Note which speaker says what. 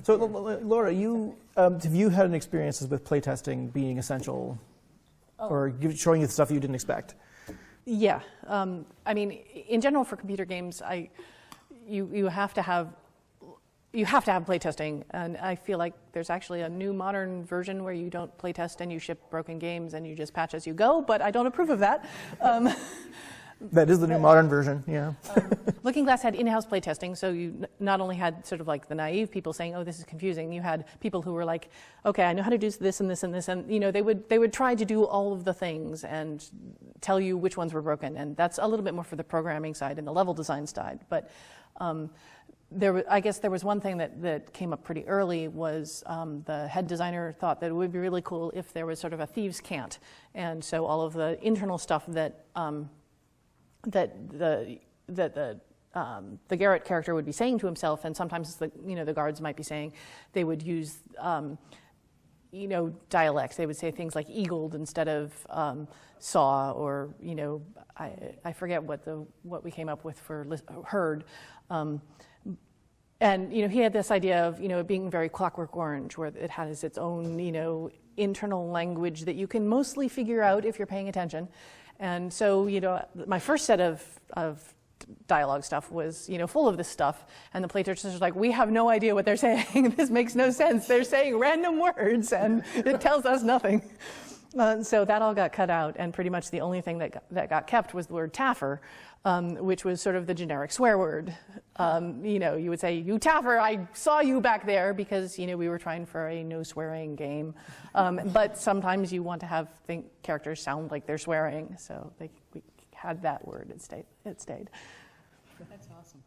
Speaker 1: So, Laura, have you had any experiences with playtesting being essential, or showing you the stuff you didn't expect?
Speaker 2: Yeah. I mean, in general, for computer games, you have to have playtesting, and I feel like there's actually a new modern version where you don't playtest and you ship broken games and you just patch as you go, but I don't approve of that.
Speaker 1: That is the new modern version, yeah.
Speaker 2: Looking Glass had in-house playtesting, so you not only had sort of like the naive people saying, "Oh, this is confusing," you had people who were like, "Okay, I know how to do this and this and this," and they would try to do all of the things and tell you which ones were broken, and that's a little bit more for the programming side and the level design side, but. I guess there was one thing that came up pretty early was the head designer thought that it would be really cool if there was sort of a thieves' cant, and so all of the internal stuff that the Garrett character would be saying to himself, and sometimes the guards might be saying, they would use dialects. They would say things like "eagled" instead of "saw," or I forget what we came up with for "heard." And he had this idea of it being very Clockwork Orange, where it has its own internal language that you can mostly figure out if you're paying attention. And so my first set of dialogue stuff was full of this stuff, and the playtesters were like, "We have no idea what they're saying. This makes no sense. They're saying random words, and it tells us nothing." So that all got cut out, and pretty much the only thing that got kept was the word Taffer, which was sort of the generic swear word. You would say, "You Taffer, I saw you back there," because we were trying for a no swearing game. But sometimes you want to have characters sound like they're swearing, so we had that word. It stayed.
Speaker 3: That's awesome.